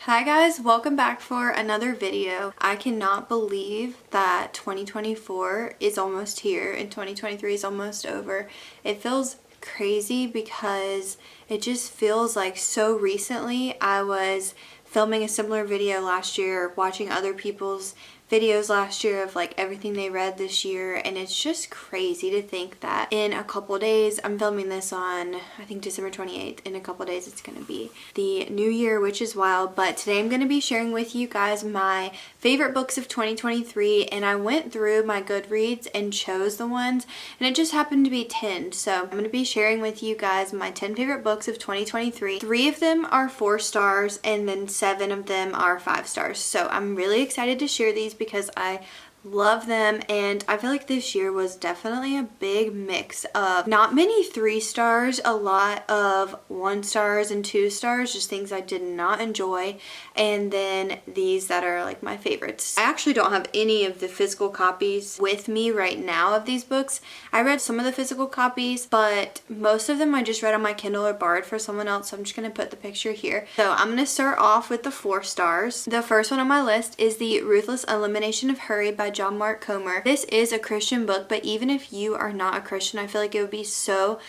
Hi guys, welcome back for another video. I cannot believe that 2024 is almost here and 2023 is almost over. It feels crazy because it just feels like so recently. I was filming a similar video last year, watching other people's videos last year of like everything they read this year, and it's just crazy to think that in a couple days, I'm filming this on I think December 28th, in a couple days it's gonna be the new year, which is wild. But today I'm gonna be sharing with you guys my favorite books of 2023, and I went through my Goodreads and chose the ones, and it just happened to be 10. So I'm gonna be sharing with you guys my 10 favorite books of 2023. 3 of them are 4 stars and then 7 of them are 5 stars. So I'm really excited to share these because I love them, and I feel like this year was definitely a big mix of not many 3 stars, a lot of 1 stars and 2 stars, just things I did not enjoy, and then these that are like my favorites. I actually don't have any of the physical copies with me right now of these books. I read some of the physical copies, but most of them I just read on my Kindle or borrowed for someone else, so I'm just gonna put the picture here. So I'm gonna start off with the 4 stars. The first one on my list is The Ruthless Elimination of Hurry by John Mark Comer. This is a Christian book, but even if you are not a Christian, I feel like it would be so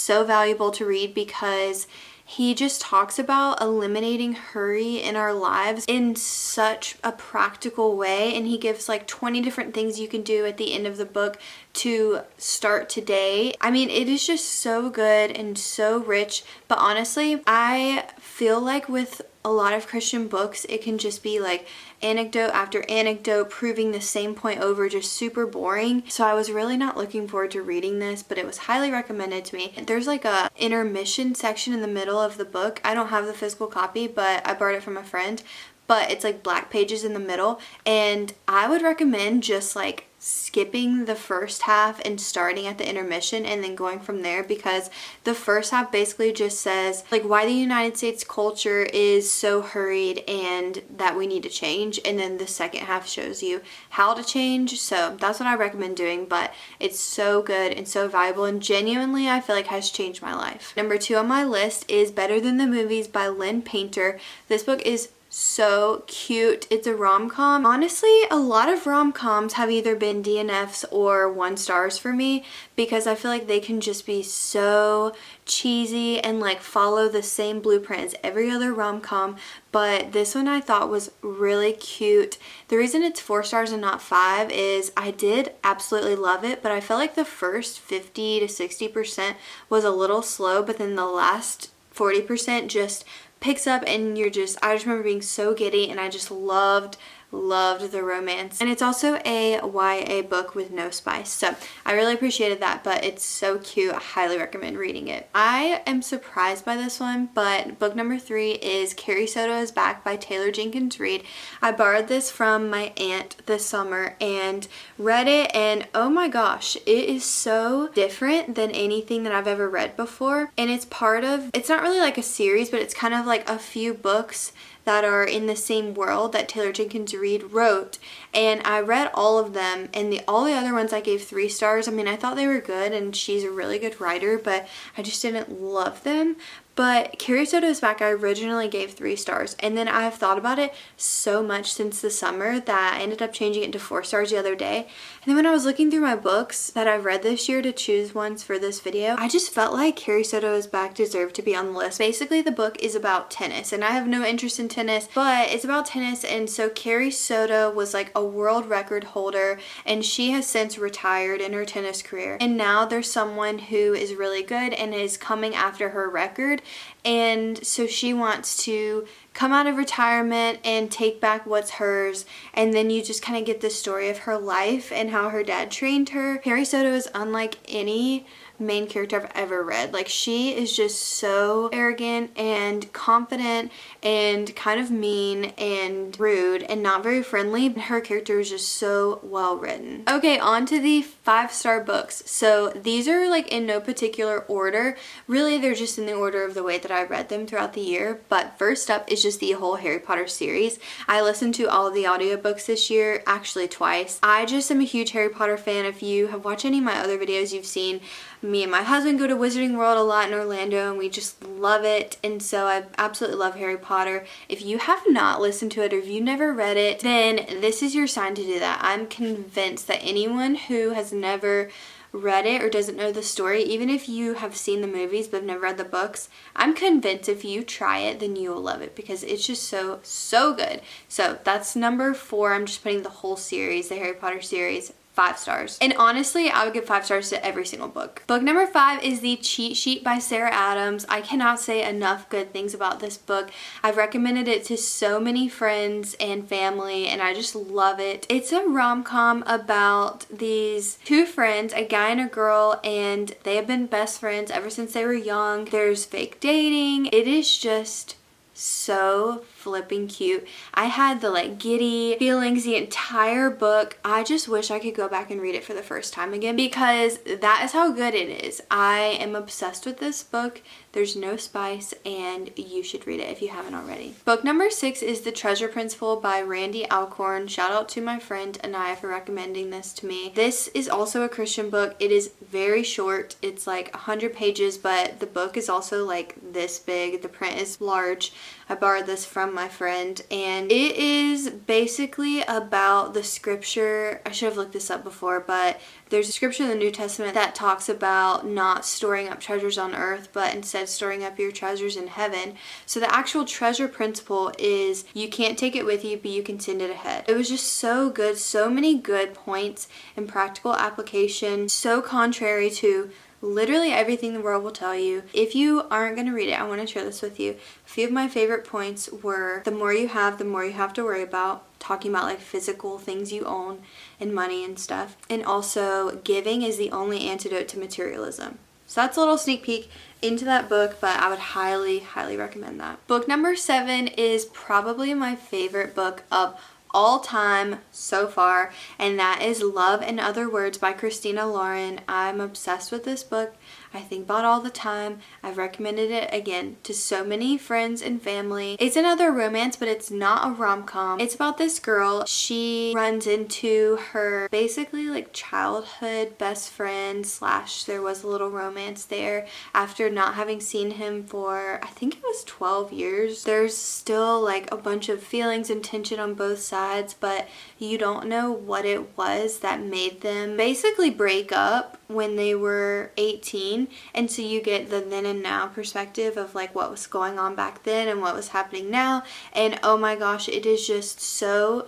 valuable to read because he just talks about eliminating hurry in our lives in such a practical way, and he gives like 20 different things you can do at the end of the book to start today. I mean, it is just so good and so rich, but honestly, I feel like with a lot of Christian books, it can just be like anecdote after anecdote proving the same point over, just super boring. So I was really not looking forward to reading this, but it was highly recommended to me. There's like a intermission section in the middle of the book. I don't have the physical copy, but I borrowed it from a friend, but it's like black pages in the middle, and I would recommend just like skipping the first half and starting at the intermission and then going from there, because the first half basically just says like why the United States culture is so hurried and that we need to change, and then the second half shows you how to change. So that's what I recommend doing, but it's so good and so valuable, and genuinely I feel like has changed my life. Number 2 on my list is Better Than the Movies by Lynn Painter. This book is so cute. It's a rom-com. Honestly, a lot of rom-coms have either been DNFs or 1 stars for me because I feel like they can just be so cheesy and like follow the same blueprint as every other rom-com, but this one I thought was really cute. The reason it's 4 stars and not 5 is I did absolutely love it, but I felt like the first 50 to 60% was a little slow, but then the last 40% just picks up, and I just remember being so giddy, and I just loved the romance. And it's also a YA book with no spice, so I really appreciated that, but it's so cute. I highly recommend reading it. I am surprised by this one, but book number 3 is Carrie Soto is Back by Taylor Jenkins Reid. I borrowed this from my aunt this summer and read it, and oh my gosh, it is so different than anything that I've ever read before, and it's not really like a series, but it's kind of like a few books that are in the same world that Taylor Jenkins Reid wrote, and I read all of them, and all the other ones I gave 3 stars. I mean, I thought they were good, and she's a really good writer, but I just didn't love them. But Carrie Soto is Back I originally gave 3 stars, and then I've thought about it so much since the summer that I ended up changing it to 4 stars the other day. And then when I was looking through my books that I've read this year to choose ones for this video, I just felt like Carrie Soto is Back deserved to be on the list. Basically, the book is about tennis, and I have no interest in tennis, but it's about tennis, and so Carrie Soto was like a world record holder, and she has since retired in her tennis career, and now there's someone who is really good and is coming after her record. And so she wants to come out of retirement and take back what's hers, and then you just kind of get the story of her life and how her dad trained her. Carrie Soto is unlike any main character I've ever read. Like, she is just so arrogant and confident and kind of mean and rude and not very friendly. Her character is just so well written. Okay, on to the 5-star books. So these are like in no particular order. Really, they're just in the order of the way that I read them throughout the year. But first up is just the whole Harry Potter series. I listened to all of the audiobooks this year, actually twice. I just am a huge Harry Potter fan. If you have watched any of my other videos, you've seen Me and my husband go to Wizarding World a lot in Orlando and we just love it. And so I absolutely love Harry Potter. If you have not listened to it or if you never read it, then this is your sign to do that. I'm convinced that anyone who has never read it or doesn't know the story, even if you have seen the movies but have never read the books, I'm convinced if you try it, then you will love it because it's just so good. So that's number 4. I'm just putting the whole series, the Harry Potter series, 5 stars. And honestly, I would give 5 stars to every single book. Book number 5 is The Cheat Sheet by Sarah Adams. I cannot say enough good things about this book. I've recommended it to so many friends and family and I just love it. It's a rom-com about these 2 friends, a guy and a girl, and they have been best friends ever since they were young. There's fake dating. It is just so flipping cute. I had the giddy feelings the entire book. I just wish I could go back and read it for the first time again because that is how good it is. I am obsessed with this book. There's no spice and you should read it if you haven't already. Book number 6 is The Treasure Principle by Randy Alcorn. Shout out to my friend Anaya for recommending this to me. This is also a Christian book. It is very short. It's 100 pages, but the book is also this big. The print is large. I borrowed this from my friend and it is basically about the scripture. I should have looked this up before, but there's a scripture in the New Testament that talks about not storing up treasures on earth, but instead storing up your treasures in heaven. So the actual treasure principle is you can't take it with you, but you can send it ahead. It was just so good. So many good points and practical application. So contrary to literally everything the world will tell you. If you aren't going to read it, I want to share this with you. A few of my favorite points were the more you have to worry about. Talking about physical things you own and money and stuff. And also giving is the only antidote to materialism. So that's a little sneak peek into that book, but I would highly, highly recommend that. Book number 7 is probably my favorite book of all time so far, and that is Love and Other Words by Christina Lauren. I'm obsessed with this book. I think about it all the time. I've recommended it again to so many friends and family. It's another romance, but it's not a rom-com. It's about this girl. She runs into her basically childhood best friend / there was a little romance there after not having seen him for I think it was 12 years. There's still a bunch of feelings and tension on both sides, but you don't know what it was that made them basically break up when they were 18, and so you get the then and now perspective of what was going on back then and what was happening now, and oh my gosh, it is just so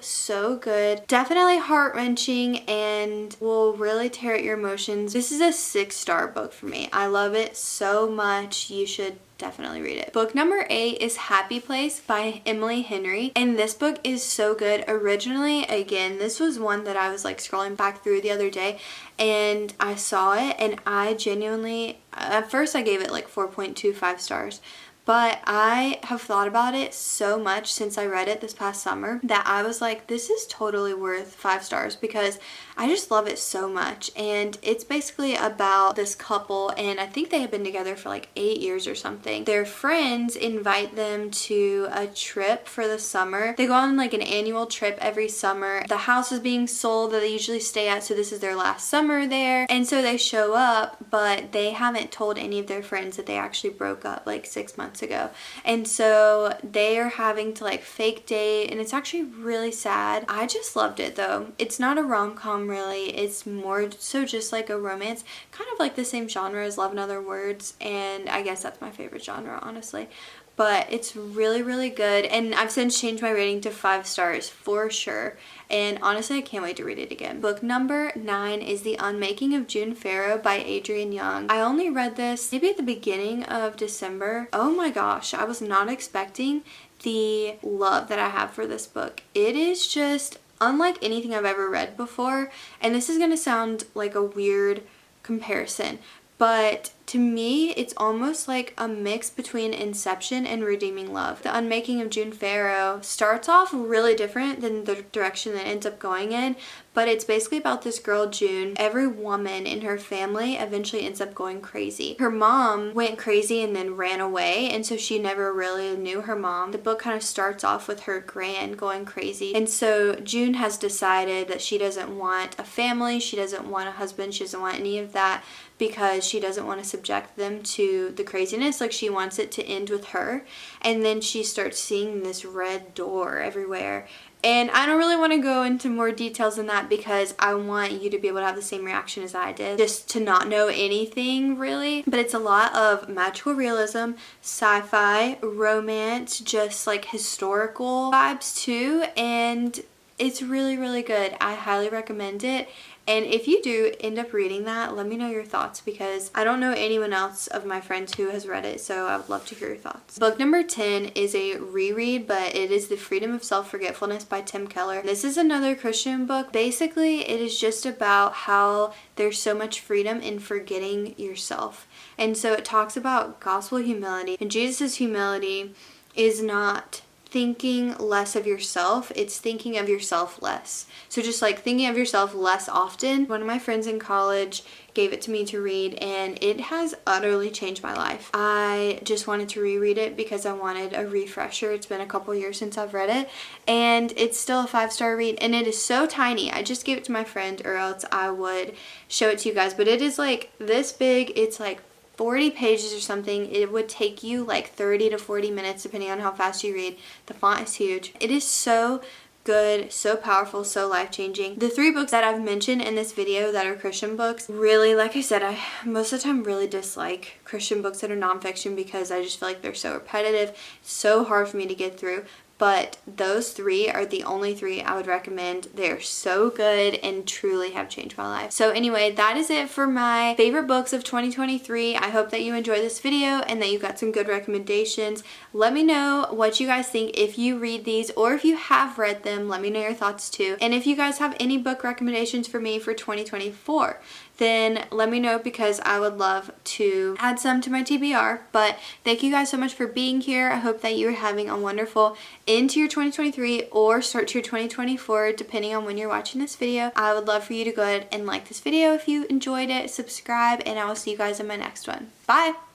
good. Definitely heart-wrenching and will really tear at your emotions. This is a 6-star book for me. I love it so much. You should definitely read it. Book number 8 is Happy Place by Emily Henry, and this book is so good. Originally, again, this was one that I was scrolling back through the other day and I saw it and I genuinely, at first I gave it 4.25 stars. But I have thought about it so much since I read it this past summer that I was this is totally worth 5 stars because I just love it so much. And it's basically about this couple, and I think they have been together for 8 years or something. Their friends invite them to a trip for the summer. They go on an annual trip every summer. The house is being sold that they usually stay at, so this is their last summer there. And so they show up, but they haven't told any of their friends that they actually broke up 6 months ago. And so they are having to fake date, and it's actually really sad. I just loved it though. It's not a rom-com really. It's more so just a romance, kind of the same genre as Love and Other Words, and I guess that's my favorite genre, honestly. But it's really, really good, and I've since changed my rating to 5 stars for sure. And honestly, I can't wait to read it again. Book number 9 is The Unmaking of June Farrow by Adrienne Young. I only read this maybe at the beginning of December. Oh my gosh, I was not expecting the love that I have for this book. It is just unlike anything I've ever read before, and this is going to sound like a weird comparison, but To me, it's almost like a mix between Inception and Redeeming Love. The Unmaking of June Farrow starts off really different than the direction that it ends up going in, but it's basically about this girl, June. Every woman in her family eventually ends up going crazy. Her mom went crazy and then ran away, and so she never really knew her mom. The book kind of starts off with her gran going crazy, and so June has decided that she doesn't want a family, she doesn't want a husband, she doesn't want any of that, because she doesn't want to subject them to the craziness. Like, she wants it to end with her. And then she starts seeing this red door everywhere. And I don't really want to go into more details than that because I want you to be able to have the same reaction as I did, just to not know anything really. But it's a lot of magical realism, sci-fi, romance, just like historical vibes too, and it's really, really good. I highly recommend it. And if you do end up reading that, let me know your thoughts, because I don't know anyone else of my friends who has read it, so I would love to hear your thoughts. Book number 10 is a reread, but it is The Freedom of Self-Forgetfulness by Tim Keller. This is another Christian book. Basically, it is just about how there's so much freedom in forgetting yourself. And so it talks about gospel humility, and Jesus' humility is not thinking less of yourself, it's thinking of yourself less. So just like thinking of yourself less often. One of my friends in college gave it to me to read, and it has utterly changed my life. I just wanted to reread it because I wanted a refresher. It's been a couple years since I've read it, and it's still a 5-star read, and it is so tiny. I just gave it to my friend, or else I would show it to you guys, but it is like this big. It's like 40 pages or something. It would take you like 30 to 40 minutes depending on how fast you read. The font is huge. It is so good, so powerful, so life-changing. The 3 books that I've mentioned in this video that are Christian books, really, like I said, I most of the time really dislike Christian books that are nonfiction because I just feel like they're so repetitive, so hard for me to get through. But those 3 are the only 3 I would recommend. They're so good and truly have changed my life. So anyway, that is it for my favorite books of 2023. I hope that you enjoyed this video and that you got some good recommendations. Let me know what you guys think if you read these, or if you have read them, let me know your thoughts too. And if you guys have any book recommendations for me for 2024, then let me know, because I would love to add some to my TBR. But thank you guys so much for being here. I hope that you're having a wonderful end to your 2023 or start to your 2024, depending on when you're watching this video. I would love for you to go ahead and like this video if you enjoyed it, subscribe, and I will see you guys in my next one. Bye!